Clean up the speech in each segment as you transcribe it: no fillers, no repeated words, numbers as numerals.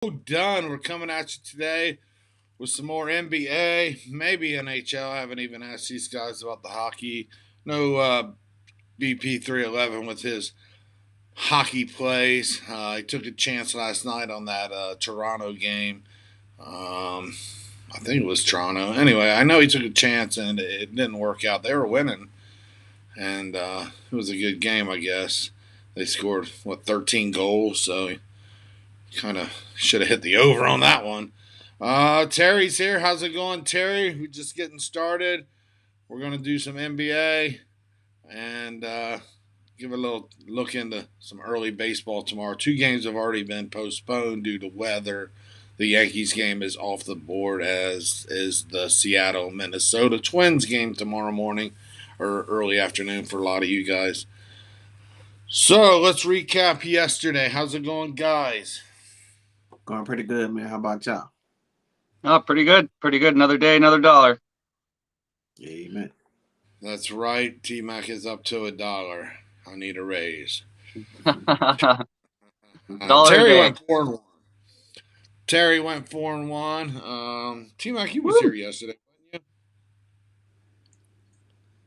Done. We're coming at you today with some more NBA, maybe NHL. I haven't even asked these guys about the hockey. No BP 311 with his hockey plays. He took a chance last night on that Toronto game. Um, I think it was Toronto. Anyway, I know he took a chance and it didn't work out. They were winning, and it was a good game, I guess. They scored, 13 goals, so kind of should have hit the over on that one. Terry's here. How's it going, Terry? We're just getting started. We're going to do some NBA and give a little look into some early baseball tomorrow. Two games have already been postponed due to weather. The Yankees game is off the board, as is the Seattle Minnesota Twins game tomorrow morning or early afternoon for a lot of you guys. So let's recap yesterday. How's it going, guys? Going pretty good, man. How about y'all? Oh, pretty good. Pretty good. Another day, another dollar. Amen. That's right. TMAC is up to $1. I need a raise. Dollar a Terry day. went 4-1. Terry went 4-1. TMAC, you was here yesterday, wasn't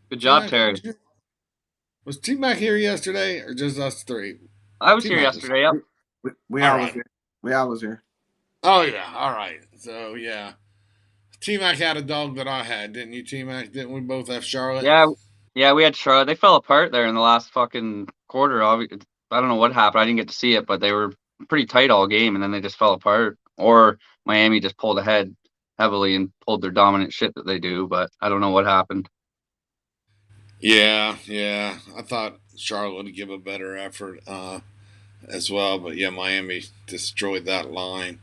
Good you? job, T-Mac, Terry. was TMAC here yesterday or just us three? I was here TMAC was. yesterday. Yep. We All always right. here. We always here. Oh yeah. All right. So yeah, TMAC had a dog that I had, didn't you, TMAC? Didn't we both have Charlotte? Yeah. We had Charlotte. They fell apart there in the last fucking quarter. I don't know what happened. I didn't get to see it, but they were pretty tight all game, and then they just fell apart. Or Miami just pulled ahead heavily and pulled their dominant shit that they do. But I don't know what happened. Yeah. I thought Charlotte would give a better effort as well, but yeah, Miami destroyed that line.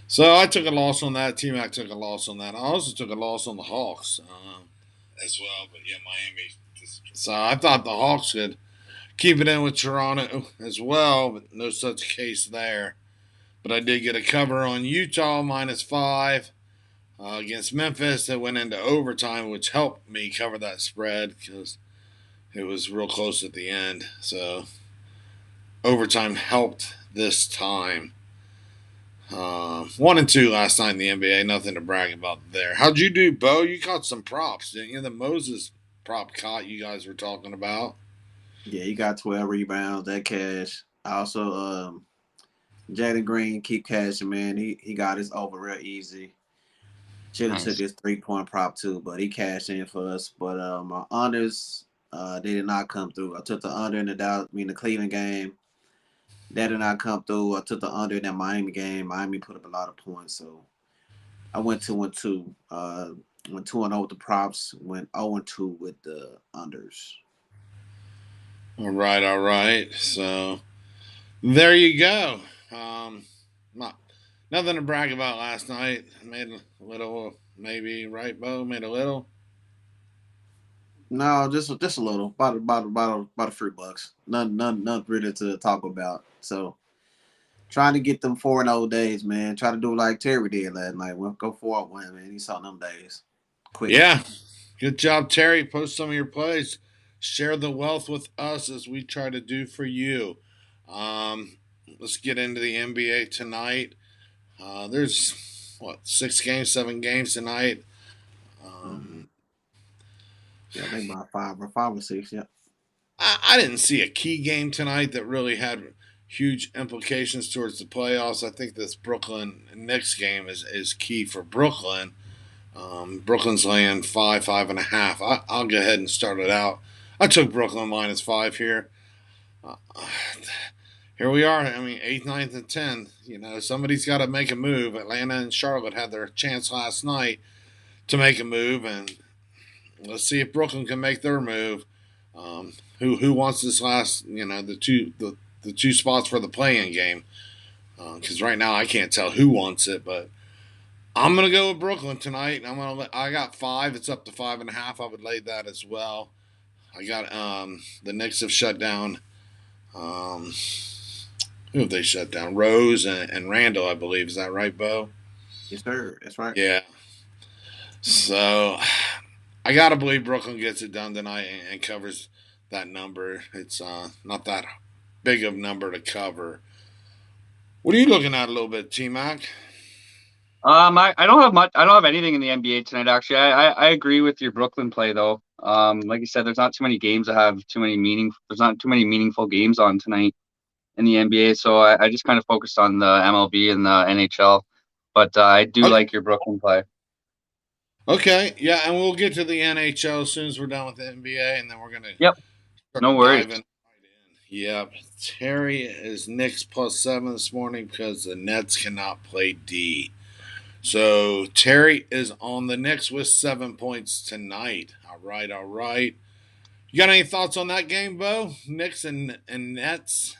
So I took a loss on that. T Mac took a loss on that. I also took a loss on the Hawks as well, but yeah, Miami. So I thought the Hawks could keep it in with Toronto as well, but no such case there. But I did get a cover on Utah -5 against Memphis. That went into overtime, which helped me cover that spread because it was real close at the end. So overtime helped this time. 1-2 last night in the NBA. Nothing to brag about there. How'd you do, Bo? You caught some props, didn't you? The Moses prop caught you guys were talking about. Yeah, he got 12 rebounds. That cash. Also, Jaden Green keep cashing, man. He got his over real easy. Should have took his 3-point prop too, but he cashed in for us. But my unders, they did not come through. I took the under in the Cleveland game. That did not come through. I took the under in that Miami game. Miami put up a lot of points, so I went 2-2. Went 2-0 with the props. Went 0-2 with the unders. All right. So there you go. Not, nothing to brag about last night. Made a little, maybe, right, Bo? Made a little. No, just a little, about a few bucks. None really to talk about. So trying to get them 4-0 days, man. Try to do like Terry did last night. We'll go 4-1, man. He saw them days. Quick. Yeah. Good job, Terry. Post some of your plays. Share the wealth with us as we try to do for you. Let's get into the NBA tonight. There's 7 games tonight. Yeah, I think about 5 or 6. Yeah. I didn't see a key game tonight that really had huge implications towards the playoffs. I think this Brooklyn Knicks game is key for Brooklyn. Brooklyn's laying 5.5. I'll go ahead and start it out. I took Brooklyn -5 here. Uh, Here we are. I mean, 8th, 9th, and 10th. Somebody's got to make a move. Atlanta and Charlotte had their chance last night to make a move, and let's see if Brooklyn can make their move. Who wants this last? The two spots for the play-in game? Because right now I can't tell who wants it, but I'm gonna go with Brooklyn tonight. I got 5. It's up to 5.5. I would lay that as well. I got the Knicks have shut down. Who have they shut down? Rose and Randall, I believe. Is that right, Bo? Yes, sir. That's right. Yeah. So I gotta believe Brooklyn gets it done tonight and covers that number. It's not that big of a number to cover. What are you looking at a little bit, T-Mac? I don't have much. I don't have anything in the NBA tonight. Actually, I agree with your Brooklyn play though. Like you said, there's not too many games that have too many meaning. There's not too many meaningful games on tonight in the NBA. So I just kind of focused on the MLB and the NHL. But I do Okay. like your Brooklyn play. Okay, yeah, and we'll get to the NHL as soon as we're done with the NBA, and then we're gonna Yep. start No worries. diving right in. Yep, Terry is Knicks +7 this morning because the Nets cannot play D. So Terry is on the Knicks with 7 points tonight. All right, all right. You got any thoughts on that game, Bo? Knicks and Nets.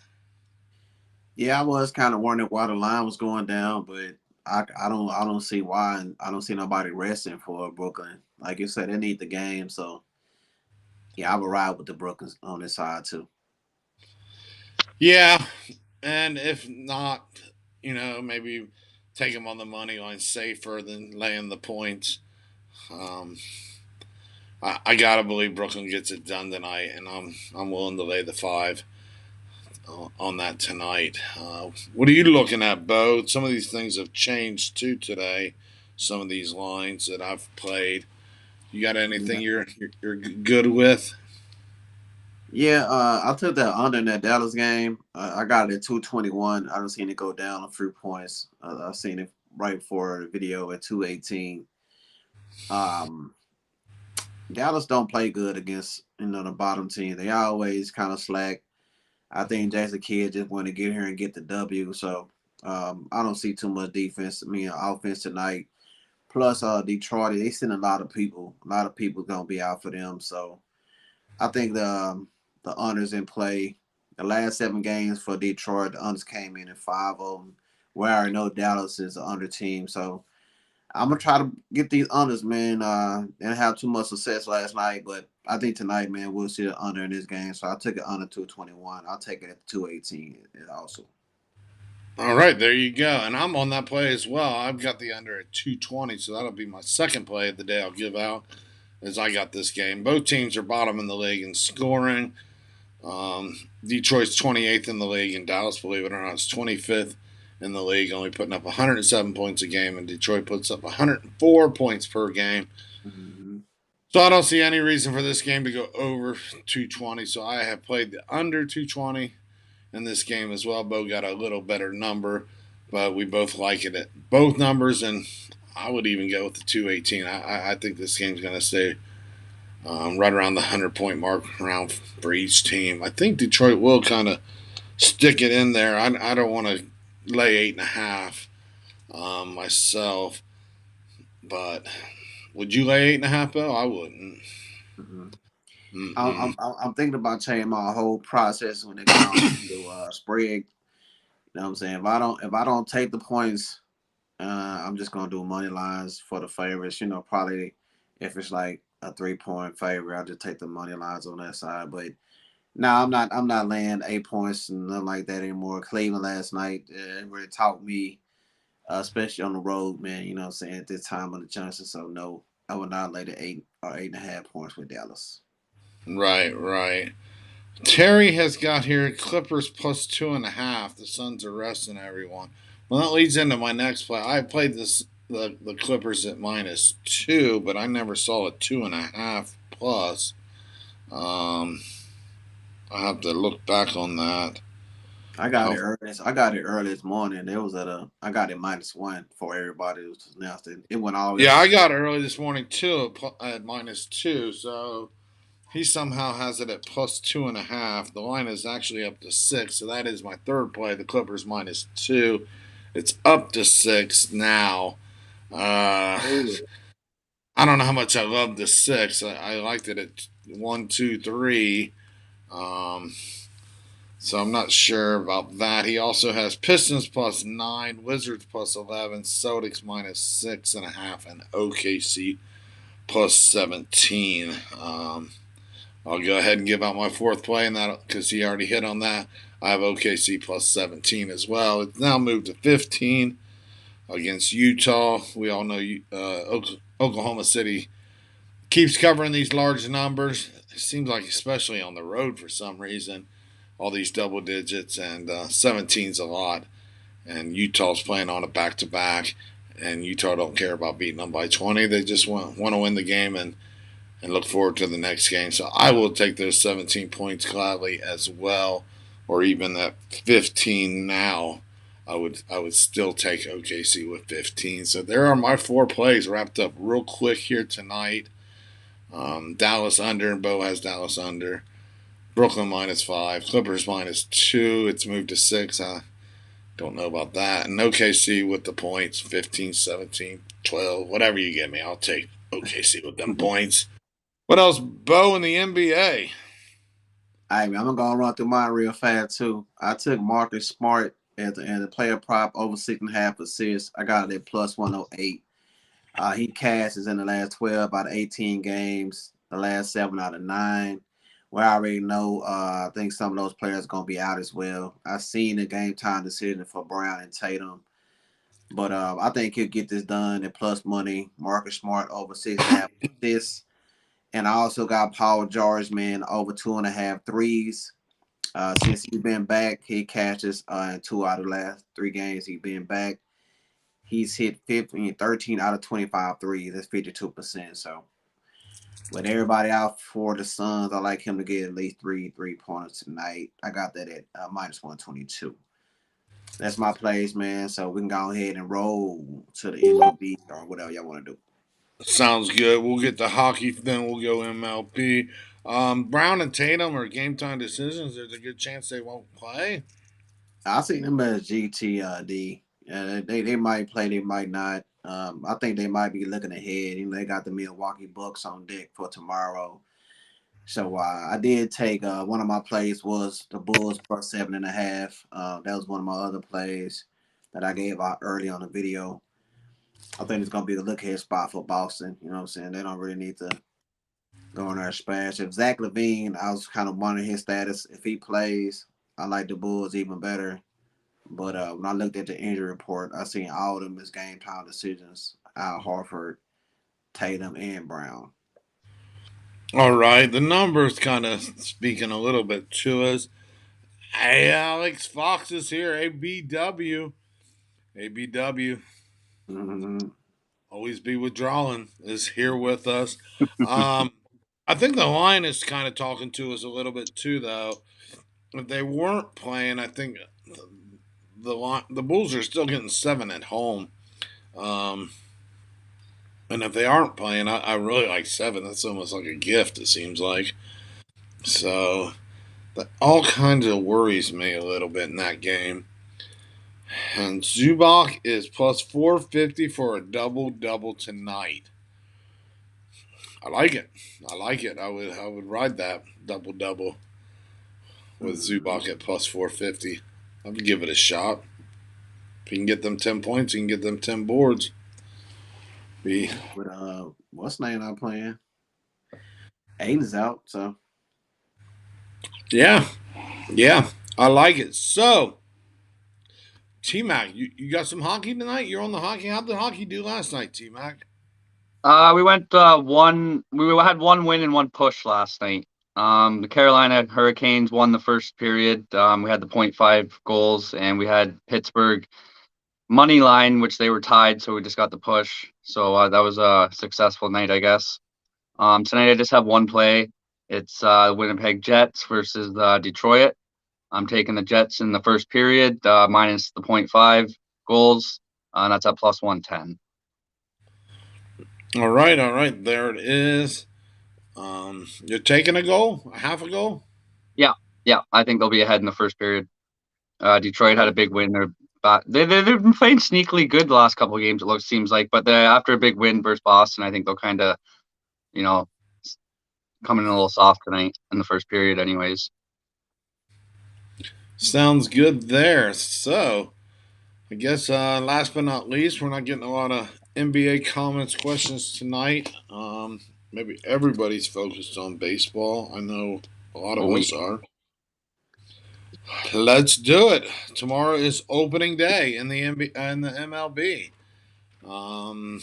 Yeah, I was kind of wondering why the line was going down, but I don't see why, and I don't see nobody resting for Brooklyn. Like you said, they need the game, so yeah, I would ride with the Brooklyn on this side too. Yeah, and if not, maybe take him on the money line safer than laying the points. Um, I gotta believe Brooklyn gets it done tonight, and I'm willing to lay the 5 on that tonight. What are you looking at, Bo? Some of these things have changed too today. Some of these lines that I've played. You got anything Yeah, you're good with? yeah. I took that under in that Dallas game. I got it at 221. I don't seen it go down a few points. I seen it right before the video at 218. Um, Dallas don't play good against the bottom team. They always kind of slack. I think Jason Kidd just want to get here and get the W. So I don't see too much defense. I mean, offense tonight. Plus, Detroit, they send a lot of people. A lot of people gonna be out for them. So I think the unders in play. The last 7 games for Detroit, the unders came in 5 of them. Where I already know Dallas is an under team. So I'm gonna try to get these unders, man. Didn't have too much success last night, but I think tonight, man, we'll see the under in this game. So I took it under 221. I'll take it at 218 also. All right, there you go. And I'm on that play as well. I've got the under at 220, so that'll be my second play of the day I'll give out as I got this game. Both teams are bottom in the league in scoring. Detroit's 28th in the league, and Dallas, believe it or not, is 25th in the league, only putting up 107 points a game, and Detroit puts up 104 points per game. Mm-hmm. So I don't see any reason for this game to go over 220. So I have played the under 220 in this game as well. Bo got a little better number, but we both like it at both numbers, and I would even go with the 218. I think this game's going to stay right around the 100-point mark around for each team. I think Detroit will kind of stick it in there. I don't want to lay 8.5 myself, but would you lay 8.5, Bill? I wouldn't. Mm-hmm. Mm-mm. I'm thinking about changing my whole process when it comes to spread. You know what I'm saying? If I don't take the points, I'm just gonna do money lines for the favorites. Probably if it's like a 3-point favorite, I'll just take the money lines on that side. But no, I'm not laying 8 points and nothing like that anymore. Cleveland last night really taught me, especially on the road, man. You know what I'm saying, at this time of the Johnson. So no, I would not lay the 8 or 8.5 points with Dallas. Right, right. Terry has got here Clippers +2.5. The Suns are resting everyone. Well, that leads into my next play. I played the Clippers at -2, but I never saw a 2.5 plus. Um, I have to look back on that. I got it How? early. I got it early this morning. It was I got it -1 for everybody. It was announced. It went all the way up Yeah, to I got 6. it early this morning too at -2. So he somehow has it at +2.5. The line is actually up to 6. So that is my third play. The Clippers -2. It's up to 6 now. Uh, Oh, I don't know how much I love the 6. I liked it at 1, 2, 3. Um, so I'm not sure about that. He also has Pistons +9, Wizards +11, Celtics -6.5, and OKC +17. I'll go ahead and give out my fourth play, and that because he already hit on that. I have OKC +17 as well. It's now moved to 15 against Utah. We all know Oklahoma City keeps covering these large numbers. It seems like, especially on the road for some reason, all these double digits, and 17's a lot. and Utah's playing on a back-to-back, and Utah don't care about beating them by 20. They just want to win the game and look forward to the next game. So I will take those 17 points gladly as well, or even at 15 now. I would still take OKC with 15. So there are my 4 plays wrapped up real quick here tonight. Dallas under, Bo has Dallas under. Brooklyn -5, Clippers -2. It's moved to 6. I don't know about that. And OKC with the points 15, 17, 12, whatever you give me. I'll take OKC with them points. What else, Bo, in the NBA? I'm gonna run through mine real fast too. I took Marcus Smart as the player prop over 6.5 assists. I got it at plus 108. He cashes in the last 12 out of 18 games, the last 7 out of 9. Well, I already know. I think some of those players are gonna be out as well. I seen the game time decision for Brown and Tatum, but I think he'll get this done at plus money. Marcus Smart over 6.5 assists. And I also got Paul George, man, over 2.5 threes. Since he's been back, he catches in 2 out of the last 3 games he's been back. He's hit 13 out of 25 threes. That's 52%. So with everybody out for the Suns, I like him to get at least 3 3-pointers tonight. I got that at minus 122. That's my plays, man. So we can go ahead and roll to the MLB or whatever y'all want to do. Sounds good. We'll get the hockey, then we'll go MLB. Brown and Tatum are game time decisions. There's a good chance they won't play. I see them as GTD. They might play, they might not. I think they might be looking ahead. You know, they got the Milwaukee Bucks on deck for tomorrow. So I did take one of my plays was the Bulls plus 7.5. That was one of my other plays that I gave out early on the video. I think it's gonna be a look ahead spot for Boston. You know what I'm saying? They don't really need to go on there splash. If Zach LaVine, I was kind of wondering his status. If he plays, I like the Bulls even better. But when I looked at the injury report, I seen all of them as game time decisions. Al Horford, Tatum, and Brown. All right, the numbers kind of speaking a little bit to us. Hey, Alex Fox is here. ABW. ABW. Mm-hmm. Always be withdrawing is here with us. Um, I think the line is kind of talking to us a little bit too, though. If they weren't playing, I think the Bulls are still getting 7 at home. Um, and if they aren't playing, I really like 7. That's almost like a gift. It seems like so. That all kinds of worries me a little bit in that game. And Zubac is plus 450 for a double double tonight. I like it. I like it. I would ride that double double with Zubac at plus 450. I would give it a shot. If you can get them 10 points, you can get them 10 boards. Be But what's name not playing? Aiden's out, so yeah, yeah. I like it. So TMAC, you got some hockey tonight? You're on the hockey. How'd the hockey do last night, TMAC? We went one. We had one win and one push last night. The Carolina Hurricanes won the first period. We had the 0.5 goals, and we had Pittsburgh money line, which they were tied, so we just got the push. So that was a successful night, I guess. Tonight I just have one play. It's Winnipeg Jets versus Detroit. I'm taking the Jets in the first period, minus the 0.5 goals, and that's at plus 110. All right, all right. There it is. You're taking a goal, a half a goal. Yeah. I think they'll be ahead in the first period. Detroit had Oh, a big win. They've been playing sneakily good the last couple of games. It seems like, but after a big win versus Boston, I think they'll kind of, you know, come in a little soft tonight in the first period, anyways. sounds good there. So, I guess last but not least, we're not getting a lot of NBA comments, questions tonight. Maybe everybody's focused on baseball. I know a lot of Oh, us are. Let's do it. Tomorrow is opening day in the MLB. Um,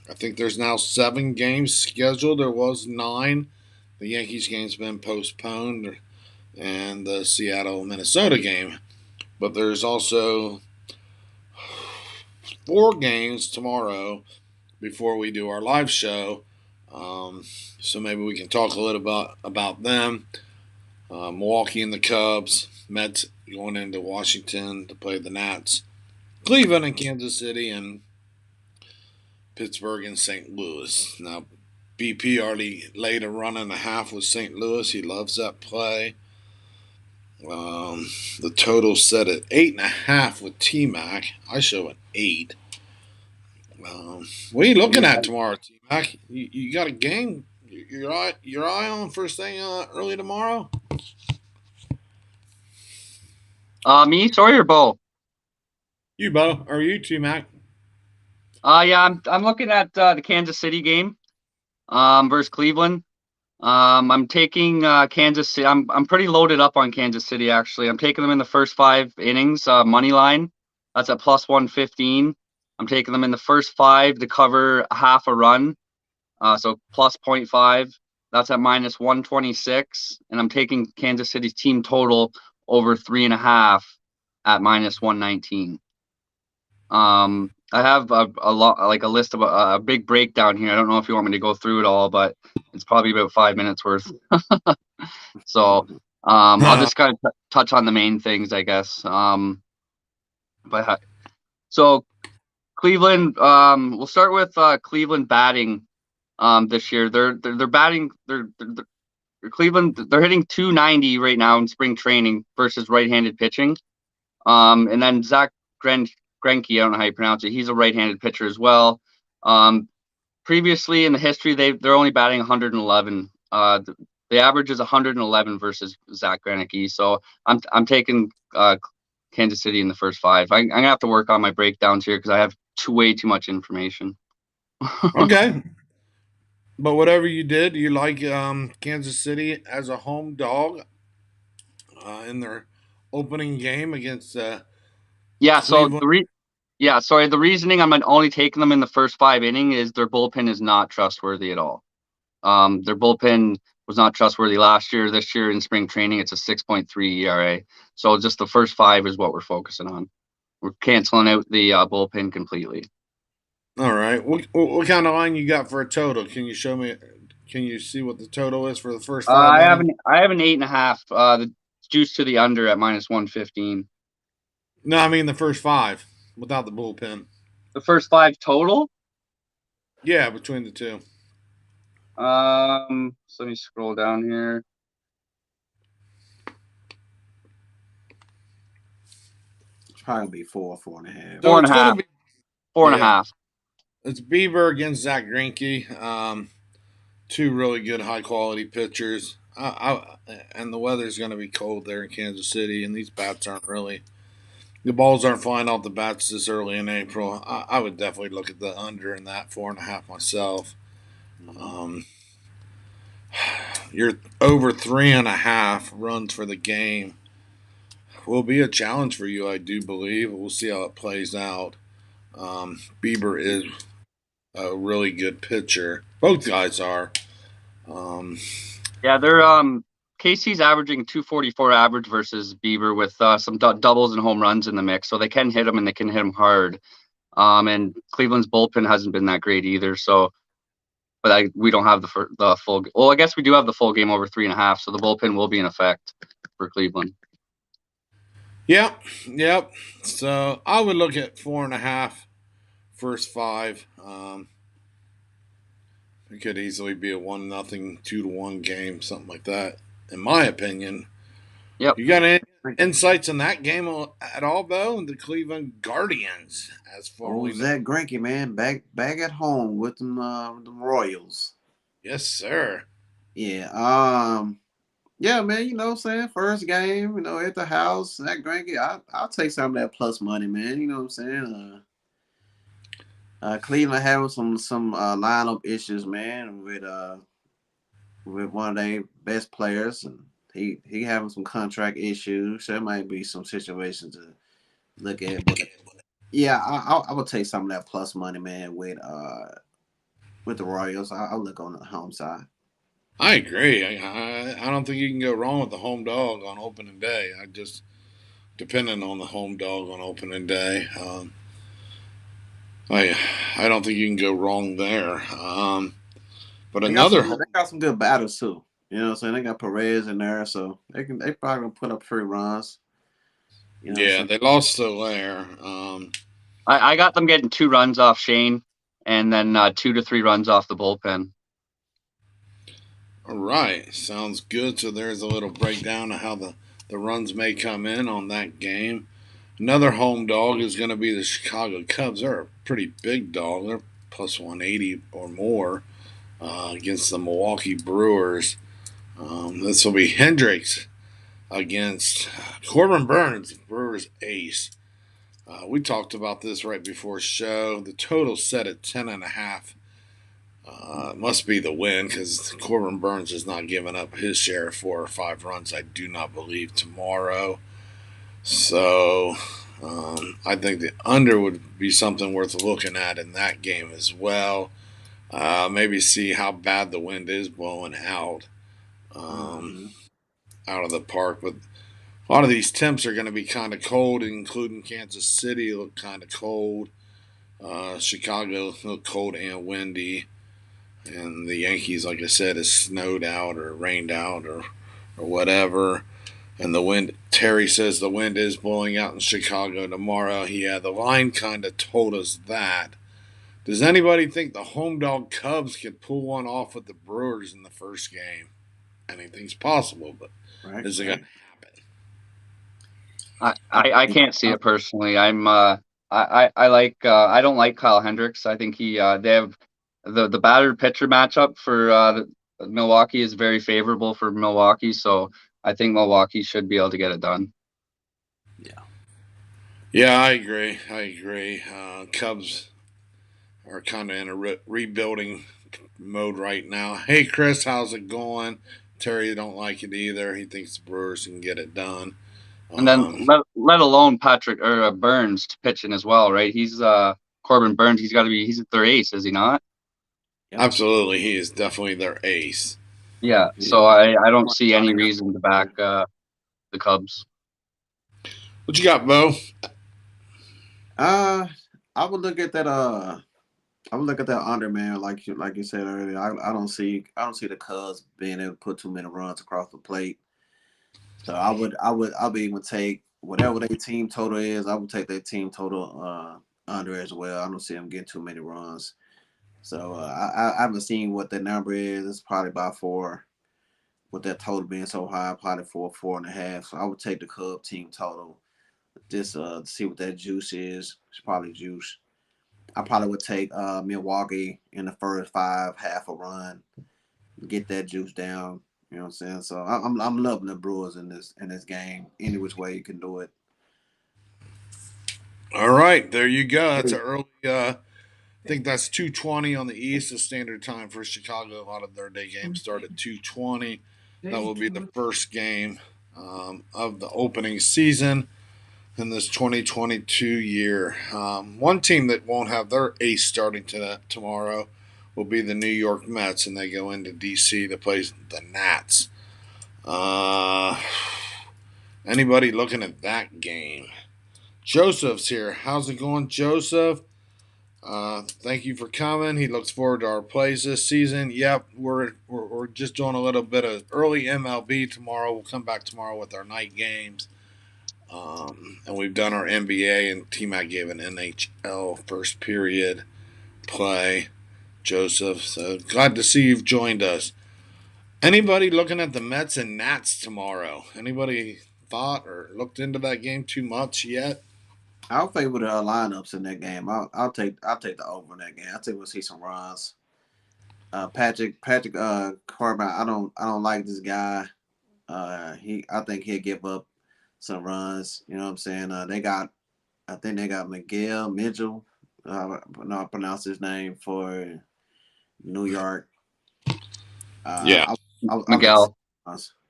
I think there's now 7 games scheduled. There was 9. The Yankees game's been postponed, and the Seattle Minnesota game. But there's also 4 games tomorrow before we do our live show. Um, so maybe we can talk a little about them. Milwaukee and the Cubs, Mets going into Washington to play the Nats, Cleveland and Kansas City, and Pittsburgh and St. Louis. Now, BP already laid a run and a half with St. Louis. He loves that play. The total set at 8.5 with TMAC. I show an 8. What are you looking at tomorrow, TMAC? You got a game? Your eye on first thing early tomorrow? Me, sorry, or Bo? You, Bo, or you, TMAC? Yeah, I'm looking at the Kansas City game, versus Cleveland. I'm taking Kansas City. I'm pretty loaded up on Kansas City actually. I'm taking them in the first 5 innings, money line. That's at plus 115. I'm taking them in the first 5 to cover half a run. So plus 0.5. That's at minus 126. And I'm taking Kansas City's team total over 3.5 at minus 119. I have a lot, like a list of a big breakdown here. I don't know if you want me to go through it all, but it's probably about 5 minutes worth. So I'll just kind of touch on the main things, I guess. So Cleveland, we'll start with Cleveland batting this year. They're batting. They're Cleveland. They're hitting 290 right now in spring training versus right-handed pitching. And then Zach Greinke, I don't know how you pronounce it. He's a right-handed pitcher as well. Previously in the history, they're only batting 111. The average is 111 versus Zach Greinke. So I'm taking Kansas City in the first 5. I'm gonna have to work on my breakdowns here because I have way too much information. Okay. But whatever you did, you like Kansas City as a home dog in their opening game against Yeah. Cleveland. So the reasoning I'm only taking them in the first 5 innings is their bullpen is not trustworthy at all. Their bullpen was not trustworthy last year. This year in spring training, it's a 6.3 ERA. So just the first 5 is what we're focusing on. We're canceling out the bullpen completely. All right. What kind of line you got for a total? Can you show me? Can you see what the total is for the first 5 I have innings? an 8.5. The juice to the under at minus 115. No, I mean the first 5 without the bullpen. The first 5 total. Yeah, between the two. So let me scroll down here. It's probably gonna be 4.5. So it's 4.5. gonna be 4.5. It's Bieber against Zach Greinke. 2 really good, high quality pitchers. And the weather's going to be cold there in Kansas City, and these bats aren't really. The balls aren't flying off the bats this early in April. I would definitely look at the under in that 4.5 myself. You're over 3.5 runs for the game will be a challenge for you, I do believe. We'll see how it plays out. Bieber is a really good pitcher. Both guys are. Yeah, they're Casey's averaging 244 average versus Bieber with some doubles and home runs in the mix, so they can hit them and they can hit them hard. And Cleveland's bullpen hasn't been that great either. So, but we don't have the full. Well, I guess we do have the full game over 3.5, so the bullpen will be in effect for Cleveland. Yep. So I would look at 4.5 first 5. It could easily be a 1-0, 2-1 game, something like that. In my opinion. Yep. You got any insights on that game at all, Bo? The Cleveland Guardians, as formerly known. Zach Greinke, man, back at home with them Royals. Yes, sir. Yeah. Yeah, man, you know what I'm saying? First game, at the house, Zach Greinke, I'll take some of that plus money, man. You know what I'm saying? Cleveland having some lineup issues, man, with one of their best players, and he having some contract issues. So there might be some situations to look at, but yeah, I would take some of that plus money, man, with the Royals. I'll look on the home side. I agree. I don't think you can go wrong with the home dog on opening day. I just depending on the home dog on opening day. I don't think you can go wrong there. But They got another they got some good batters too. You know what I'm saying? They got Perez in there, so they probably gonna put up 3 runs. You know what I'm yeah, saying? they lost Soler. I got them getting 2 runs off Shane, and then 2 to 3 runs off the bullpen. All right, sounds good. So there's a little breakdown of how the runs may come in on that game. Another home dog is going to be the Chicago Cubs. They're a pretty big dog. They're plus 180 or more against the Milwaukee Brewers. This will be Hendricks against Corbin Burns, Brewers ace. We talked about this right before show. The total set at 10.5. Must be the win because Corbin Burns is not giving up his share of 4 or 5 runs. I do not believe tomorrow. So I think the under would be something worth looking at in that game as well. Maybe see how bad the wind is blowing Mm-hmm. out of the park. But a lot of these temps are going to be kind of cold, including Kansas City. Look kind of cold. Chicago look cold and windy. And the Yankees, like I said, is snowed out or rained out or whatever. And the wind, Terry says the wind is blowing out in Chicago tomorrow. Yeah, the line kind of told us that. Does anybody think the home dog Cubs could pull one off with the Brewers in the first game? Anything's possible, but Right, is it going right. to happen? I can't see it personally. I like I don't like Kyle Hendricks. I think they have the batter pitcher matchup for Milwaukee is very favorable for Milwaukee, so I think Milwaukee should be able to get it done. Yeah. Yeah, I agree. I agree. Cubs are kind of in a rebuilding mode right now. Hey, Chris, how's it going? Terry don't like it either. He thinks the Brewers can get it done. And then Um, let alone Patrick or Burns to pitching as well, right? He's Corbin Burns. He's their ace, is he not? Yep. Absolutely, he is definitely their ace. Yeah. Yeah. So I don't see any reason to back the Cubs. What you got, Bo? Uh, I would look at that. I would look at that under, man. Like you said earlier, I don't see the Cubs being able to put too many runs across the plate. So I would even take whatever their team total is. I would take their team total under as well. I don't see them getting too many runs. So I haven't seen what the number is. It's probably about 4. With that total being so high, probably 4.5. So I would take the Cub team total just to see what that juice is. It's probably juice. I probably would take Milwaukee in the first 5, half a run, get that juice down. You know what I'm saying? So I'm loving the Brewers in this game. Any which way you can do it. All right, there you go. That's an early. I think that's 2:20 on the East, the standard time for Chicago. A lot of their day games start at 2:20. That will be the first game of the opening season in this 2022 year. One team that won't have their ace starting tomorrow will be the New York Mets, and they go into D.C. to play the Nats. Uh, Anybody looking at that game? Joseph's here. How's it going, Joseph? Thank you for coming. He looks forward to our plays this season. Yep, we're just doing a little bit of early MLB tomorrow. We'll come back tomorrow with our night games. And we've done our NBA, and TMAC gave an NHL first period play, Joseph. So glad to see you've joined us. Anybody looking at the Mets and Nats tomorrow? Anybody thought or looked into that game too much yet? I'll favor the lineups in that game. I'll take the over in that game. I think we'll see some runs. Patrick Corbin. I don't like this guy. I think he'll give up some runs. You know what I'm saying? I think they got Miguel Mitchell. No, I pronounce his name for New York. Yeah. I think Miguel.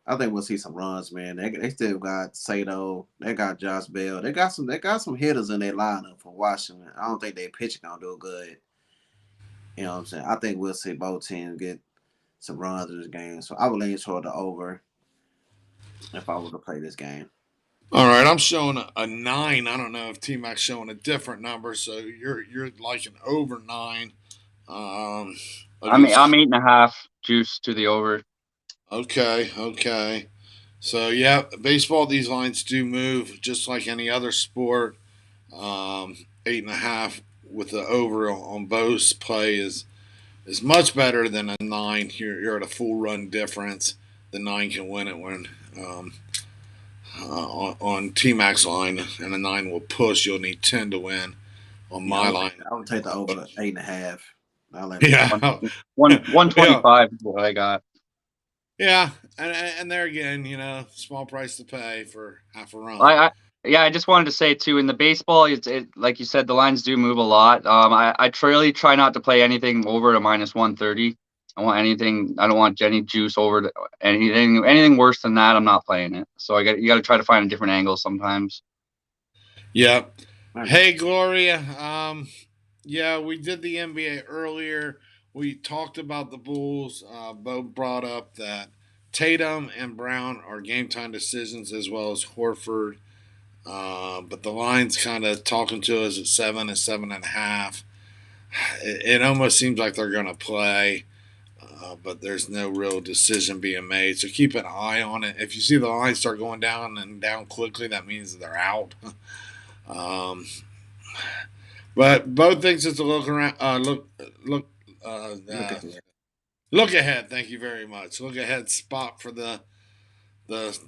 I think we'll see some runs, man. They still got Sato. They got Josh Bell. They got some hitters in their lineup for Washington. I don't think they pitching gonna do good. You know what I'm saying? I think we'll see both teams get some runs in this game. So I would lean toward the over if I were to play this game. All right, I'm showing a 9. I don't know if TMAC's showing a different number, so you're like an over 9. Um, I'm against 8.5 juice to the over. okay. So yeah, baseball, these lines do move just like any other sport. 8.5 with the over on both play is much better than a 9. You're at a full run difference. The 9 can win it when on T Max line, and a 9 will push. You'll need 10 to win on Yeah, my line. I would take the over 8.5. I like that. Yeah, One twenty yeah, five is what I got. yeah, and there again, small price to pay for half a run. I yeah, I just wanted to say too, in the baseball, it like you said, the lines do move a lot. I really try not to play anything over to -130. I don't want any juice over to anything worse than that. I'm not playing it. So you got to try to find a different angle sometimes. Yep. Okay. Hey, Gloria. Yeah, we did the NBA earlier. We talked about the Bulls. Bo brought up that Tatum and Brown are game time decisions as well as Horford. But the line's kind of talking to us at 7 and 7.5. It almost seems like they're going to play, but there's no real decision being made. So keep an eye on it. If you see the line start going down and down quickly, that means they're out. um, but both things is to look around, uh, Look uh, at that. look ahead. Thank you very much. Look ahead spot for the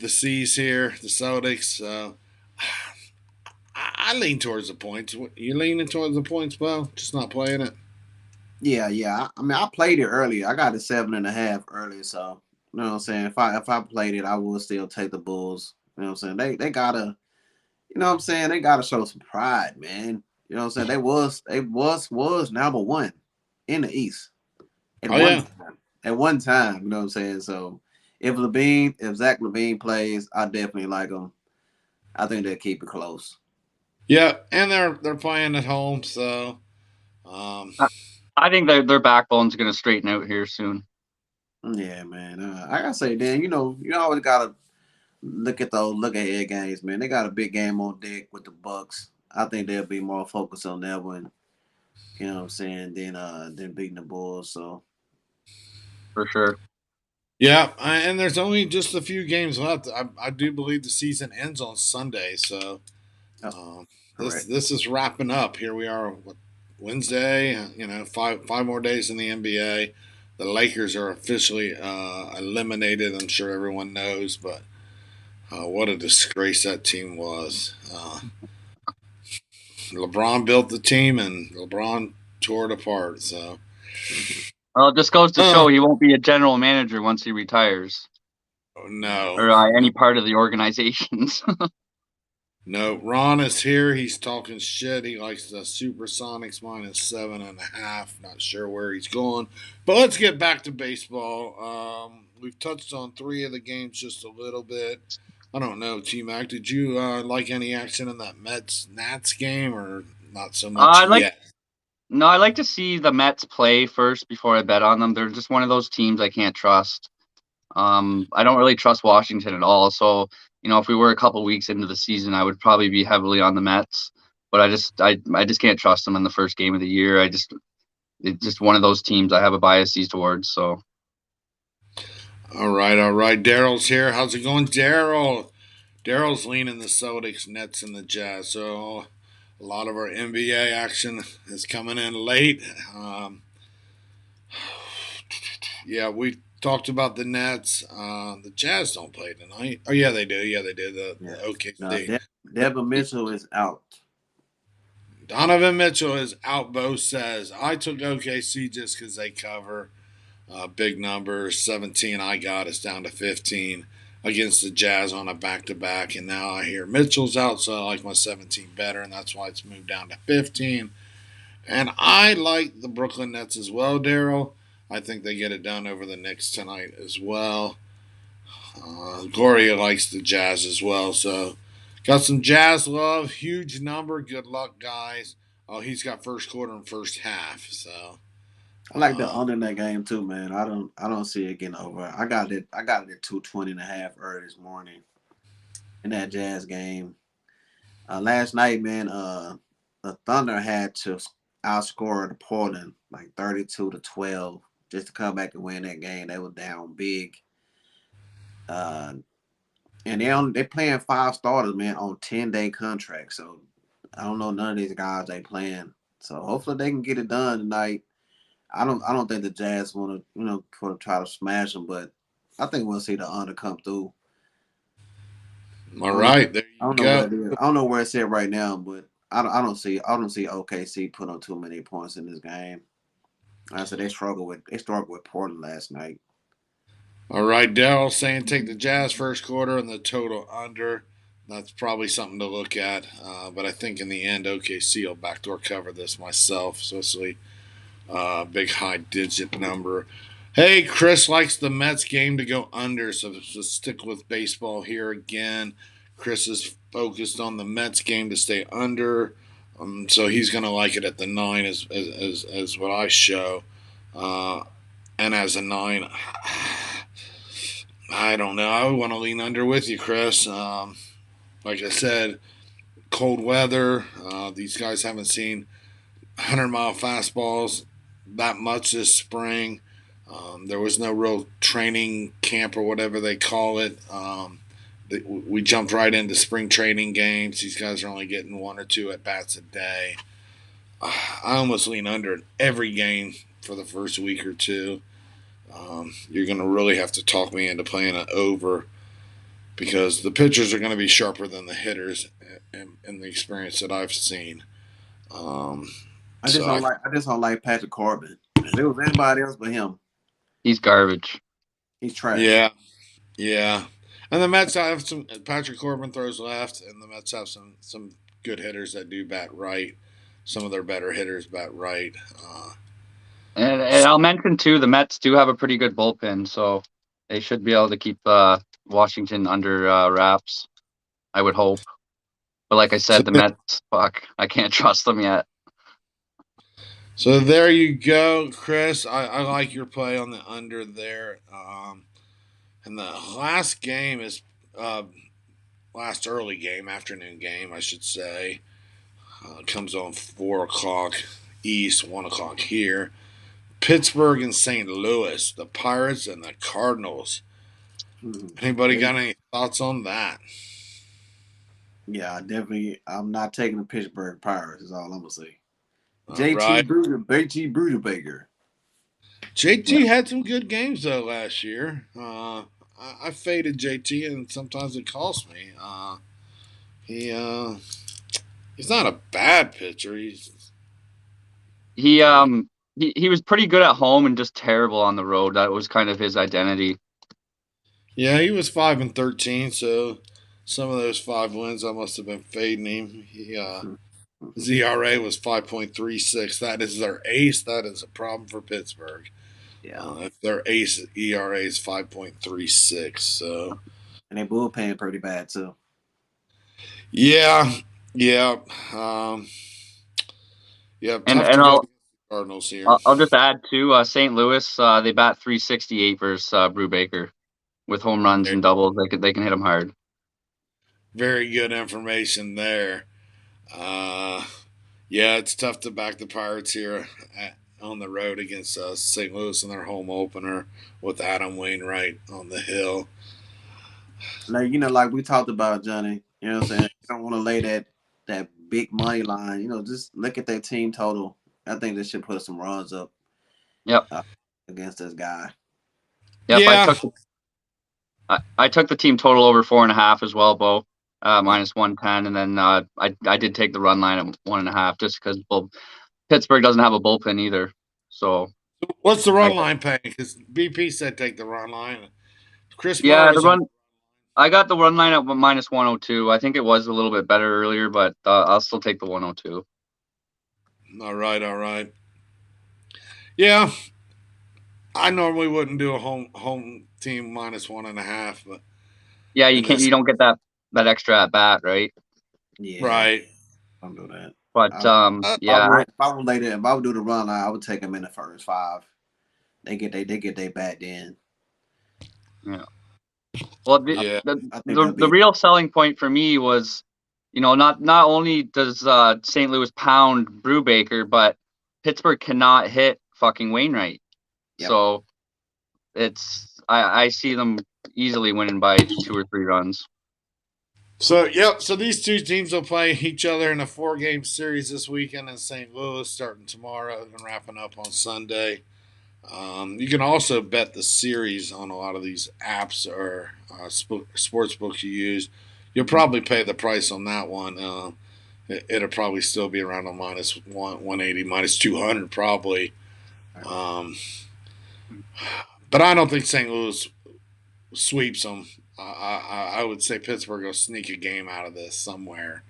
C's here, the Celtics. I lean towards the points. You leaning towards the points, Bo? Just not playing it. Yeah. I mean, I played it earlier. I got a 7.5 earlier, so you know what I'm saying. If I played it, I would still take the Bulls. You know what I'm saying. They gotta, you know what I'm saying. They gotta show some pride, man. You know what I'm saying. They was number one in the East at Oh one yeah, time. At one time, you know what I'm saying. So if Zach LaVine plays, I definitely like him. I think they'll keep it close. yeah, and they're playing at home, so um, I, I think their backbone's going to straighten out here soon. Yeah, man. I gotta say, Dan, you always gotta look at those look ahead games, man. They got a big game on deck with the Bucks. I think they'll be more focused on that one. You know what I'm saying? Than beating the Bulls. So For sure. yeah, and there's only just a few games left. I do believe the season ends on Sunday, so oh, this correct. this is wrapping up. Here we are, Wednesday. Five more days in the NBA. The Lakers are officially eliminated. I'm sure everyone knows, but what a disgrace that team was. LeBron built the team, and LeBron tore it apart. So, Mm-hmm. Well, it just goes to uh, show he won't be a general manager once he retires, no, or no, any part of the organizations. no. Ron is here. He's talking shit. He likes the Supersonics -7.5. Not sure where he's going, but let's get back to baseball. We've touched on three of the games just a little bit. I don't know, T Mac. Did you like any action in that Mets Nats game, or not so much I like yet? no, I like to see the Mets play first before I bet on them. They're just one of those teams I can't trust. I don't really trust Washington at all. So, if we were a couple weeks into the season, I would probably be heavily on the Mets. But I just can't trust them in the first game of the year. It's just one of those teams I have a biases towards. So All right. Daryl's here. How's it going, Daryl? Daryl's leaning the Celtics, Nets, and the Jazz. So a lot of our NBA action is coming in late. Yeah, we talked about the Nets. The Jazz don't play tonight. Oh yeah, they do. Yeah, they do. The Yeah. No, OKC. Devin Mitchell is out. Donovan Mitchell is out. Bo says I took OKC just because they cover. Big numbers, 17 I got us down to 15 against the Jazz on a back-to-back. And now I hear Mitchell's out, so I like my 17 better, and that's why it's moved down to 15. And I like the Brooklyn Nets as well, Daryl. I think they get it done over the Knicks tonight as well. Gloria likes the Jazz as well, so got some Jazz love. Huge number. Good luck, guys. Oh, he's got first quarter and first half, so I like the uh, under in that game too, man. I don't see it getting over. I got it at 220.5 early this morning. in that Jazz game. Last night, man, the Thunder had to outscore the Portland like 32-12 just to come back and win that game. They were down big. Uh, and they playing 5 starters, man, on 10-day contracts. So I don't know none of these guys they playing. So hopefully they can get it done tonight. I don't think the Jazz want to try to smash them, but I think we'll see the under come through. All right, there I you don't know where go. it is. I don't know where it's at right now, but I don't see OKC put on too many points in this game. Like I said they struggled with Portland last night. All right, Daryl saying take the Jazz first quarter and the total under. That's probably something to look at. But I think in the end, OKC will backdoor cover this myself, especially big high digit number. Hey, Chris likes the Mets game to go under, so let's stick with baseball here again. Chris is focused on the Mets game to stay under, so he's going to like it at the 9 as what I show. Uh, and as a 9, I don't know. I want to lean under with you, Chris. Like I said, cold weather. These guys haven't seen 100-mile fastballs that much this spring. There was no real training camp or whatever they call it. We jumped right into spring training games. These guys are only getting 1 or 2 at bats a day. I almost lean under in every game for the first week or two. You're going to really have to talk me into playing an over because the pitchers are going to be sharper than the hitters in the experience that I've seen. I just don't like Patrick Corbin. If it was anybody else but him, He's garbage. he's trash. Yeah, yeah. And the Mets have some. Patrick Corbin throws left, and the Mets have some good hitters that do bat right. Some of their better hitters bat right. And I'll mention too, the Mets do have a pretty good bullpen, so they should be able to keep Washington under wraps. I would hope. But like I So said, the Mets, fuck, I can't trust them yet. so there you go, Chris. I like your play on the under there. And the last game is last early game, afternoon game, I should say. Comes on 4 o'clock East, 1 o'clock here. Pittsburgh and St. Louis, the Pirates and the Cardinals. Anybody got any thoughts on that? Yeah, definitely. I'm not taking the Pittsburgh Pirates. Is all I'm gonna say. All right. JT Bruder. JT had some good games though last year. I faded JT, and sometimes it cost me. He he's not a bad pitcher. He was pretty good at home and just terrible on the road. That was kind of his identity. Yeah, he was 5-13, so some of those 5 wins I must have been fading him. His ERA was 5.36. That is their ace. That is a problem for Pittsburgh. Yeah. If their ace ERA is 5.36, so And they bullpen pretty bad too. yeah, yeah, yeah. And Tough to go against the Cardinals here. I'll just add too, St. Louis, they bat .368 versus Brubaker with home runs and doubles. They can hit them hard. Very good information there. Yeah, it's tough to back the Pirates here on the road against St. Louis in their home opener with Adam Wainwright on the hill. Like we talked about, Johnny. You know what I'm saying? You don't want to lay that big money line. Just look at their team total. I think they should put some runs up. Yep. Against this guy. Yep. Yeah. I took the team total over 4.5 as well, Bo. Minus 110, and then I did take the run line at 1.5 just because Pittsburgh doesn't have a bullpen either. So what's the run line paying? Because BP said take the run line. Chris, the run. I got the run line at minus 102. I think it was a little bit better earlier, but I'll still take the 102. All right. Yeah, I normally wouldn't do a home team minus 1.5, but yeah, you can't. You don't get that extra at bat, right? Yeah, right. Don't do that. But yeah, if I would do the run line, I would take them in the first 5. They get their bat then. Yeah. Well, Yeah. I think that'll the be. real selling point for me was, not only does St. Louis pound Brubaker, but Pittsburgh cannot hit fucking Wainwright. Yep. So I see them easily winning by 2 or 3 runs. So, yep. So these two teams will play each other in a 4-game series this weekend in St. Louis, starting tomorrow and wrapping up on Sunday. You can also bet the series on a lot of these apps or sports books you use. You'll probably pay the price on that one. It'll probably still be around a minus 180, minus 200 probably. Um, but I don't think St. Louis sweeps them. I would say Pittsburgh will sneak a game out of this somewhere.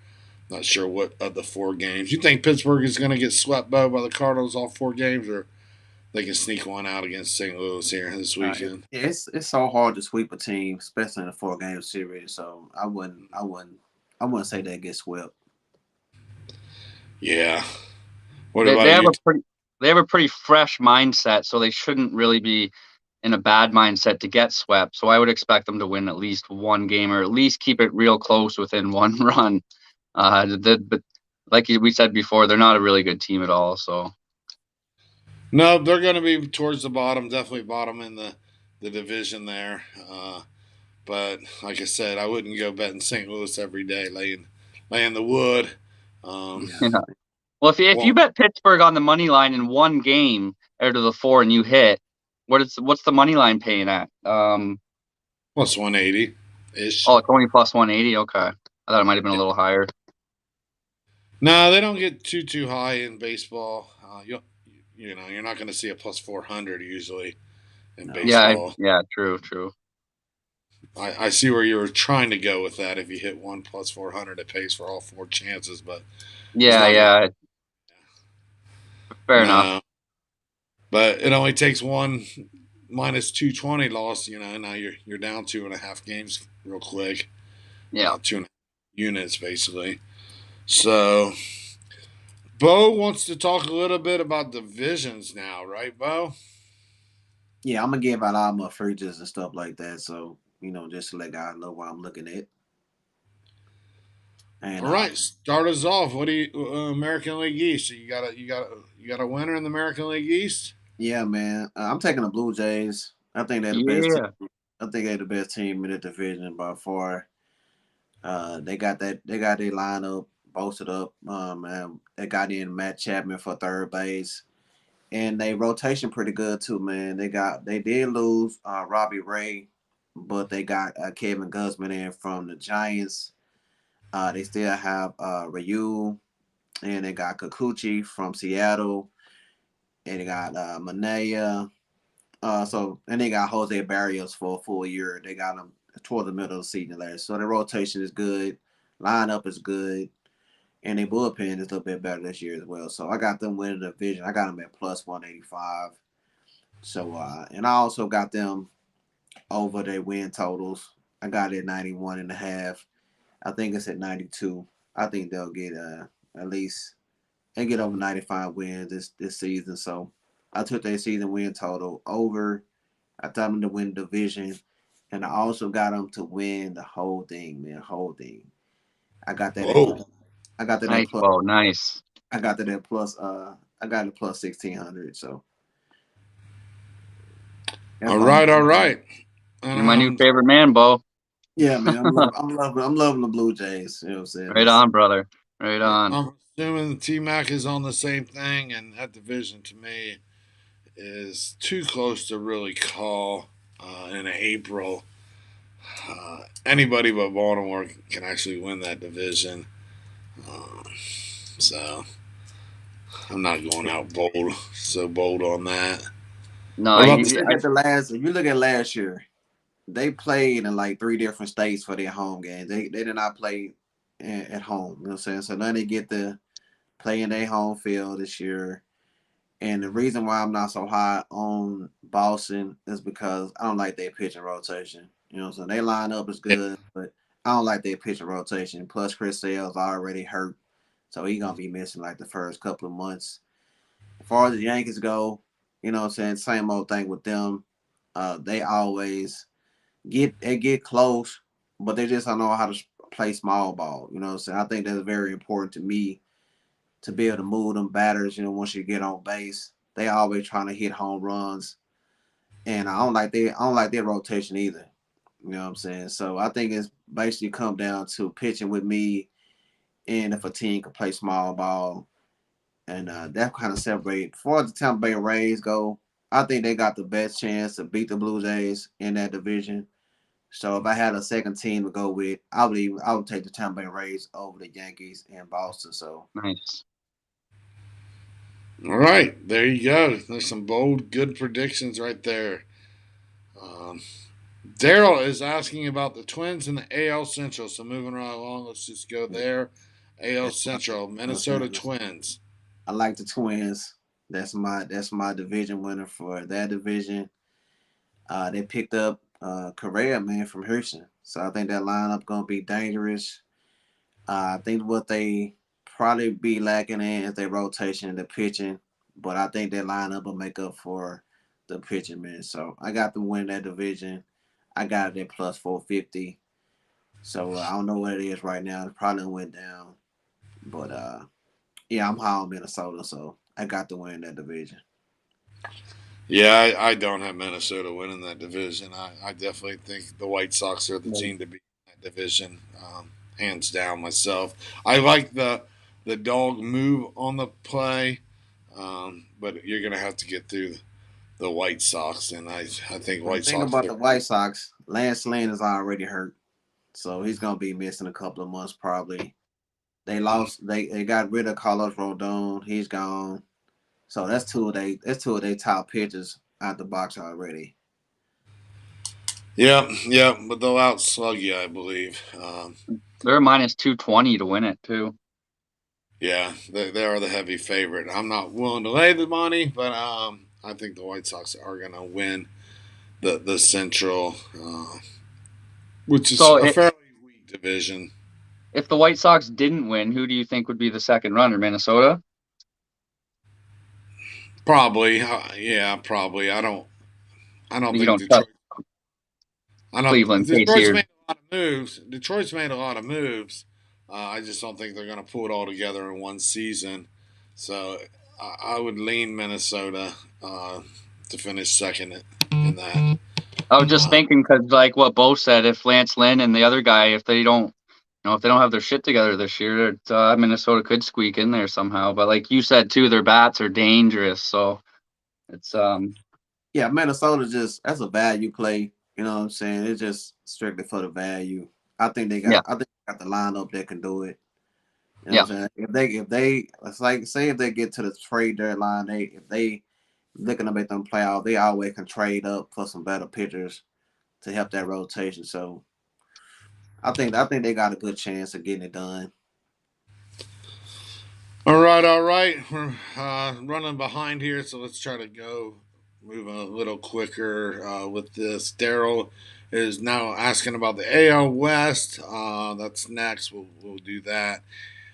Not sure what of the 4 games. You think Pittsburgh is going to get swept by the Cardinals all 4 games, or they can sneak one out against St. Louis here this weekend? It's so hard to sweep a team, especially in a 4-game series. So I wouldn't say they get swept. Yeah. What They, about they have you? they have a pretty fresh mindset, so they shouldn't really be in a bad mindset to get swept. So I would expect them to win at least 1 game, or at least keep it real close within 1 run. But like we said before, they're not a really good team at all. So No, they're going to be towards the bottom, definitely bottom in the division there. But like I said, I wouldn't go betting St. Louis every day, laying the wood. yeah. Well, if you Won't bet Pittsburgh on the money line in 1 game out of the 4 and you hit, what's the money line paying at? plus 180 ish. Oh, it's only plus 180. Okay, I thought it might have been a little higher. No, they don't get too high in baseball. You're not going to see a plus 400 usually in No. baseball. Yeah, true. I see where you were trying to go with that. If you hit one plus 400, it pays for all 4 chances, but it's not going. Yeah, fair enough. No, but it only takes one minus 220 loss. Now you're down 2.5 games real quick. Yeah. 2.5 units basically. So, Bo wants to talk a little bit about divisions now, right, Bo? Yeah, I'm gonna give out all my fridges and stuff like that. So just to let guys know what I'm looking at. And All right, start us off. What do you American League East? So you got a winner in the American League East? yeah, man, I'm taking the Blue Jays. I think they're the best team. Yeah. I think they're the best team in the division by far. They got their lineup bolstered up. And they got in Matt Chapman for third base, and they rotation pretty good too, man. They did lose Robbie Ray, but they got Kevin Guzman in from the Giants. They still have Ryu, and they got Kikuchi from Seattle, and they got Manea. And they got Jose Barrios for a full year. They got him toward the middle of the season last. So the rotation is good, lineup is good, and their bullpen is a little bit better this year as well. So I got them winning the division. I got them at plus 185. So and I also got them over their win totals. I got it at 91.5. I think it's at 92. I think they'll get at least and get over 95 wins this season. So I took their season win total over. I thought them to win the division, and I also got them to win the whole thing, man, whole thing. I got that at Whoa! I got that at Nice, plus. Bo. Nice. I got that at plus. I got it plus 1,600. So that's All all. right, all right. You're my new Um, favorite man, Bo. Yeah, man. I'm loving the Blue Jays. You know what I'm saying? Right on, brother. Right on. I'm assuming the TMAC is on the same thing, and that division to me is too close to really call in April. Anybody but Baltimore can actually win that division. Uh, so I'm not going out bold on that. No, What If about you the look at if you look at last year, they played in like 3 different states for their home games. They did not play at home. You know what I'm saying? So now they get to play in their home field this year. And the reason why I'm not so high on Boston is because I don't like their pitching rotation. You know what I'm saying? They line up is good, but I don't like their pitching rotation. Plus, Chris Sale's already hurt, so he's gonna be missing like the first couple of months. As far as the Yankees go, you know what I'm saying? Same old thing with them. They always get close, but they just don't know how to play small ball. You know what I'm saying? I think that's very important to me to be able to move them batters. You know, once you get on base, they always trying to hit home runs, and I don't like their rotation either. You know what I'm saying? So I think it's basically come down to pitching with me, and if a team can play small ball, and that kind of separate. As far as the Tampa Bay Rays go, I think they got the best chance to beat the Blue Jays in that division. So if I had a second team to go with, I would take the Tampa Bay Rays over the Yankees and Boston. So Nice. All right, there you go. There's some bold, good predictions right there. Um, Daryl is asking about the Twins and the AL Central. So moving right along, let's just go there. AL Central, Minnesota Twins. I like the Twins. That's my division winner for that division. They picked up Correa, man, from Houston. So I think that lineup gonna be dangerous. I think what they probably be lacking in is their rotation and the pitching, but I think that lineup will make up for the pitching, man. So I got them win that division. I got it at plus 450. So I don't know what it is right now. It probably went down, but yeah, I'm high on Minnesota, so I got to win that division. Yeah, I don't have Minnesota winning that division. I definitely think the White Sox are the team to beat in that division, hands down. Myself, I like the dog move on the play, but you're gonna have to get through the White Sox, and I think The White thing Sox. about the White Sox, Lance Lynn is already hurt, so he's gonna be missing a couple of months probably. They got rid of Carlos Rodon. He's gone. So that's two of they top pitchers out the box already. Yeah, yeah, but they'll outslug you, I believe. They're minus 220 to win it too. Yeah, they are the heavy favorite. I'm not willing to lay the money, but I think the White Sox are going to win the Central, which is So a fairly weak division. if the White Sox didn't win, who do you think would be the second runner? Minnesota? Probably, yeah, probably. I don't You think don't trust Detroit. I don't. Cleveland, Detroit's KC, made a lot of moves. Detroit's made a lot of moves. I just don't think they're going to pull it all together in one season. So I would lean Minnesota to finish second in that. I was just Uh, thinking because, like what Bo said, if Lance Lynn and the other guy, if they don't, if they don't have their shit together this year, Minnesota could squeak in there somehow. But like you said too, their bats are dangerous, so it's Yeah, Minnesota just that's a value play. You know what I'm saying? It's just strictly for the value. yeah, I think they got the lineup that can do it. You know yeah, what I'm saying? If they it's like say if they get to the trade deadline, they looking to make them play out, they always can trade up for some better pitchers to help that rotation. So I think they got a good chance of getting it done. all right, all right. We're running behind here, so let's try to go move a little quicker with this. Daryl is now asking about the AL West. That's next. We'll do that.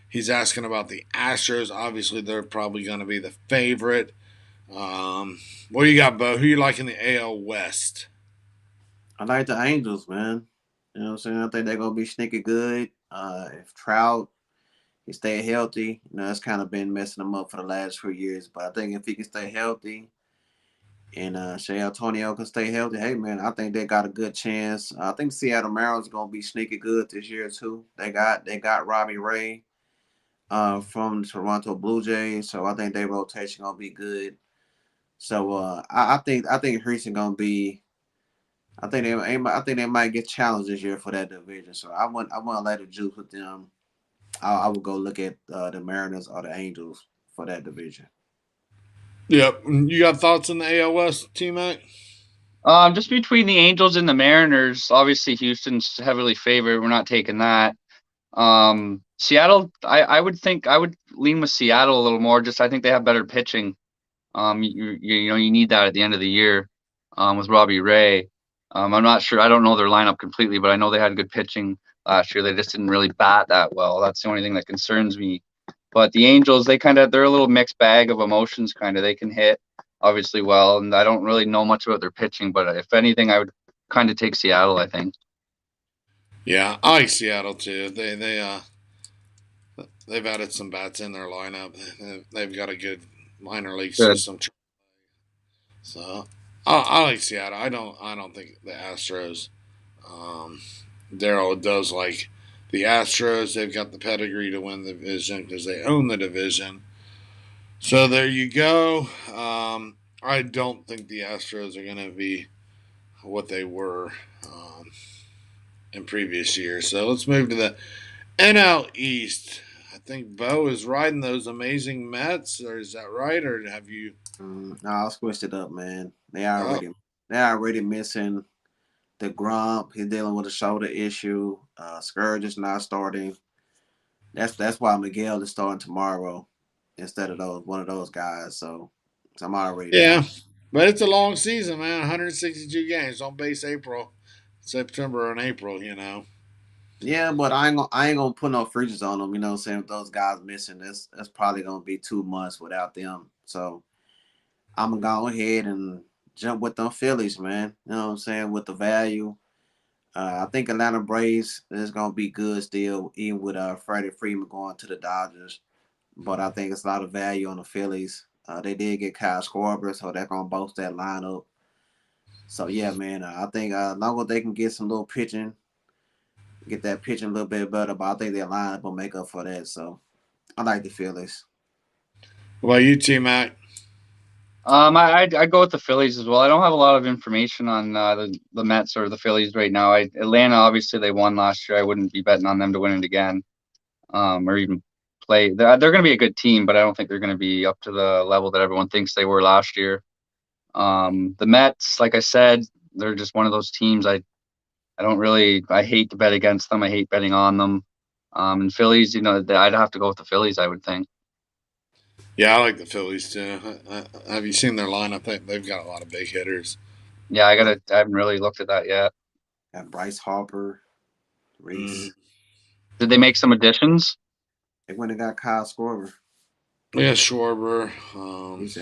He's asking about the Astros. Obviously, they're probably going to be the favorite. What do you got, Bo? Who you like in the AL West? I like the Angels, man. You know what I'm saying? I think they're gonna be sneaky good. If Trout he stay healthy, that's kind of been messing them up for the last few years. But I think if he can stay healthy and Shea Antonio can stay healthy, hey man, I think they got a good chance. I think Seattle Mariners gonna be sneaky good this year too. They got Robbie Ray from the Toronto Blue Jays, so I think their rotation gonna be good. So I think Houston gonna be. I think they might get challenged this year for that division. So I want to let the juice with them. I would go look at the Mariners or the Angels for that division. Yep. You got thoughts on the AL West, TMAC? just between the Angels and the Mariners. Obviously, Houston's heavily favored. We're not taking that. Seattle, I would think I would lean with Seattle a little more. Just I think they have better pitching. You need that at the end of the year with Robbie Ray. I'm not sure. I don't know their lineup completely, but I know they had good pitching last year. They just didn't really bat that well. That's the only thing that concerns me. But the Angels, they're a little mixed bag of emotions. Kind of, they can hit obviously well, and I don't really know much about their pitching. But if anything, I would kind of take Seattle, I think. Yeah, I like Seattle too. They've added some bats in their lineup. They've got a good minor league Good. system. So I like Seattle. I don't think the Astros. Um, Daryl does like the Astros. They've got the pedigree to win the division because they own the division. So there you go. I don't think the Astros are going to be what they were in previous years. So let's move to the NL East. I think Bo is riding those amazing Mets, or is that right? Or have you? No, I'll switch it up, man. Oh, They already missing the Grump. He's dealing with a shoulder issue. Scourge is not starting. That's why Miguel is starting tomorrow instead of one of those guys. So I'm already down. yeah, but it's a long season, man. 162 games on base September, and April. Yeah, but I ain't gonna put no freezers on them. You know what I'm saying? With those guys missing, that's probably gonna be 2 months without them. So I'm gonna go ahead and jump with them Phillies, man. You know what I'm saying? With the value. I think Atlanta Braves is gonna be good still, even with Freddie Freeman going to the Dodgers. But I think it's a lot of value on the Phillies. They did get Kyle Schwarber, so they're gonna boost that lineup. So yeah, man, I think long as they can get some little pitching, get that pitching a little bit better, but I think their lineup will make up for that. So I like the Phillies. What about you, TMAC? I'd go with the Phillies as well. I don't have a lot of information on the Mets or the Phillies right now. Atlanta, obviously, they won last year. I wouldn't be betting on them to win it again, or even play. They're going to be a good team, but I don't think they're going to be up to the level that everyone thinks they were last year. The Mets, like I said, they're just one of those teams. I hate to bet against them. I hate betting on them. And Phillies, I'd have to go with the Phillies, I would think. Yeah, I like the Phillies too. Have you seen their lineup? They've got a lot of big hitters. Yeah, I haven't really looked at that yet. Got Bryce Harper, Mm. Reese. Did they make some additions? They went and got Kyle Schwarber. Yeah, Schwarber. He's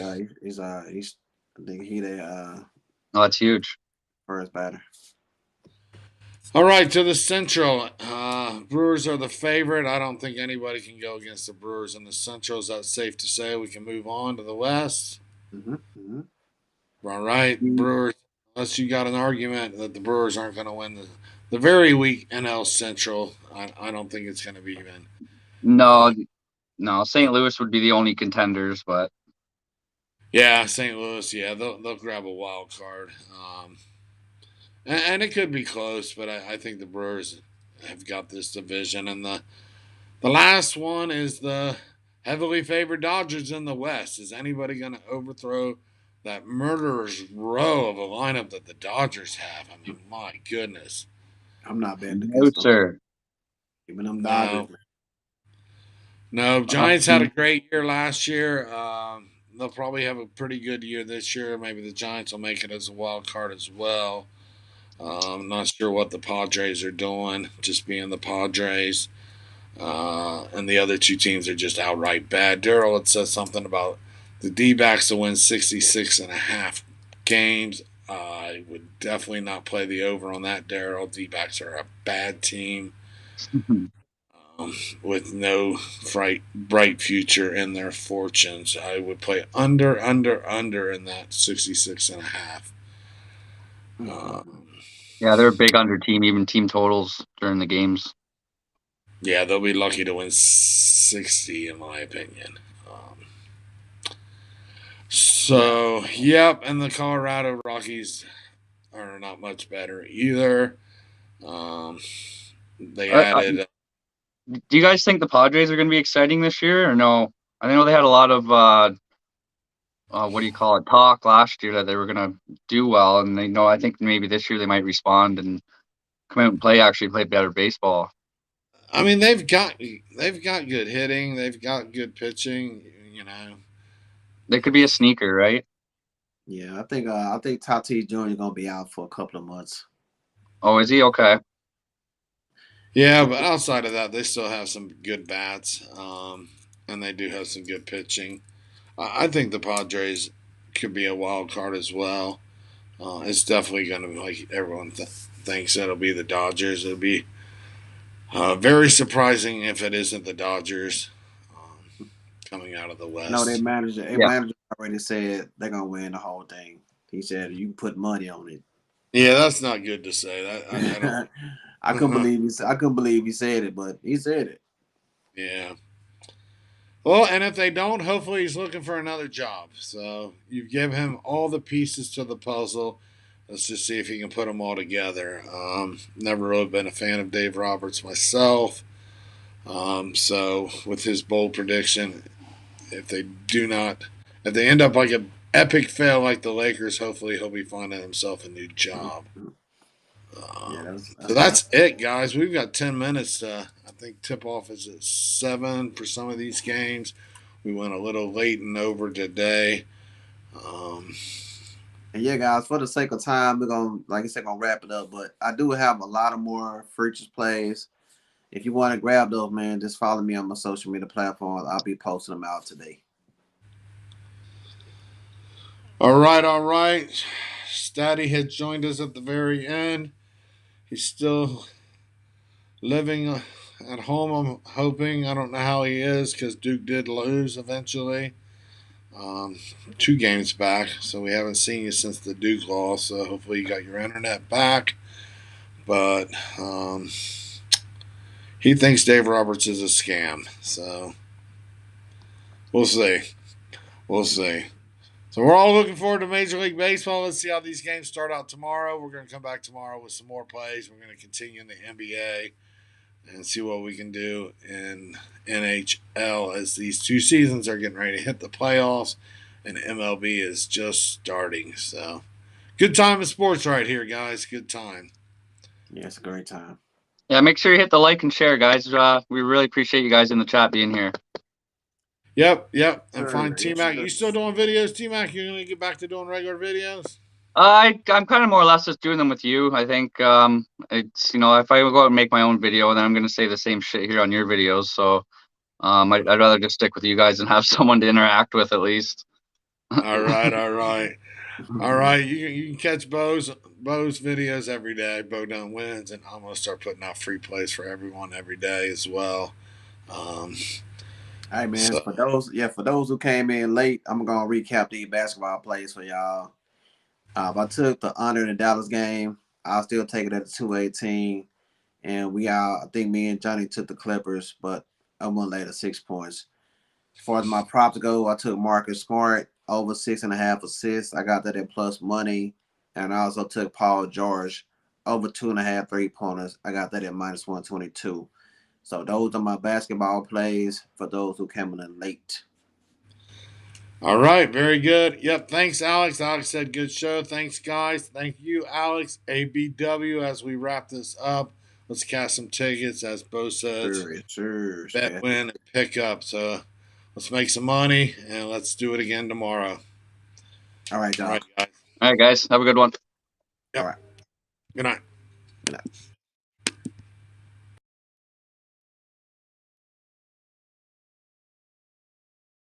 I think he the Oh, that's huge. first batter. All right, to the Central. Brewers are the favorite. I don't think anybody can go against the Brewers in the Central. Is that safe to say? We can move on to the West. Mm-hmm. All right, Brewers. Unless you got an argument that the Brewers aren't going to win the very weak NL Central, I don't think it's going to be even. No, no. St. Louis would be the only contenders, but Yeah, St. Louis. Yeah, they'll grab a wild card. And it could be close, but I think the Brewers have got this division. And the last one is the heavily favored Dodgers in the West. Is anybody going to overthrow that murderer's row of a lineup that the Dodgers have? I mean, my goodness. I'm not betting no, against them. sir. Even them Dodgers. No, no. Giants had a great year last year. They'll probably have a pretty good year this year. Maybe the Giants will make it as a wild card as well. I'm not sure what the Padres are doing, just being the Padres. And the other two teams are just outright bad. Daryl had said something about the D backs to win 66 and a half games. I would definitely not play the over on that, Daryl. D backs are a bad team with no bright future in their fortunes. I would play under in that 66 and a half. Yeah, they're a big under team, even team totals during the games. Yeah, they'll be lucky to win 60, in my opinion. Yep, and the Colorado Rockies are not much better either. They added. Do you guys think the Padres are going to be exciting this year, or no? I know they had a lot of what do you call it, talk last year that they were going to do well, and I think maybe this year they might respond and come out and play better baseball. I mean, they've got good hitting. They've got good pitching. They could be a sneaker, right? Yeah, I think Tatis Jr. is gonna be out for a couple of months. Oh, is he okay? Yeah, but outside of that, they still have some good bats, and they do have some good pitching. I think the Padres could be a wild card as well. It's definitely going to be like everyone thinks it'll be the Dodgers. It'll be very surprising if it isn't the Dodgers coming out of the No, West. their Yeah. manager already said they're gonna win the whole thing. He said you can put money on it. Yeah, that's not good to say. That I don't. I couldn't believe he said it, but he said it. Yeah. Well, and if they don't, hopefully he's looking for another job. So you give him all the pieces to the puzzle. Let's just see if he can put them all together. Never really been a fan of Dave Roberts myself. So with his bold prediction, if they do not, if they end up like an epic fail like the Lakers, hopefully he'll be finding himself a new job. Yeah, So that's it, guys. We've got 10 minutes to, I think tip off is at 7 for some of these games. We went a little late and over today. And yeah, guys, for the sake of time, we're gonna, like I said, gonna wrap it up. But I do have a lot of more futures plays. If you want to grab those, man, just follow me on my social media platforms. I'll be posting them out today. All right, all right. Statty has joined us at the very end. He's still living at home, I'm hoping. I don't know how he is because Duke did lose eventually. 2 games back, so we haven't seen you since the Duke loss. So hopefully you got your internet back. But he thinks Dave Roberts is a scam. So we'll see. We'll see. So we're all looking forward to Major League Baseball. Let's see how these games start out tomorrow. We're going to come back tomorrow with some more plays. We're going to continue in the NBA and see what we can do in NHL as these 2 seasons are getting ready to hit the playoffs and MLB is just starting. So good time in sports right here, guys. Good time. Yeah, it's a great time. Yeah, make sure you hit the like and share, guys. We really appreciate you guys in the chat being here. Yep. And Sure, find yes, TMAC. sir. You still doing videos, TMAC? You're going to get back to doing regular videos? I'm kind of more or less just doing them with you. I think it's if I go out and make my own video, then I'm gonna say the same shit here on your videos. So I'd rather just stick with you guys and have someone to interact with at least. All right. All right, you can catch Bo's videos every day. Bo Done Wins, and I'm gonna start putting out free plays for everyone every day as well. All right, man. So, For those who came in late, I'm gonna recap these basketball plays for y'all. If I took the under in the Dallas game, I'll still take it at the 218. And I think me and Johnny took the Clippers, but I went later 6 points. As far as my props go, I took Marcus Smart over 6.5 assists. I got that at plus money. And I also took Paul George over 2.5 3-pointers. I got that at minus 122. So those are my basketball plays for those who came in late. all right, very good. Yep, thanks, Alex. Alex said good show. Thanks, guys. Thank you, Alex. ABW. As we wrap this up, let's cast some tickets. As Bo said, Sure. bet, win, and pick up. So let's make some money and let's do it again tomorrow. All right, All y'all. right, guys. All right, guys, have a good one. Yep. All right. Good night.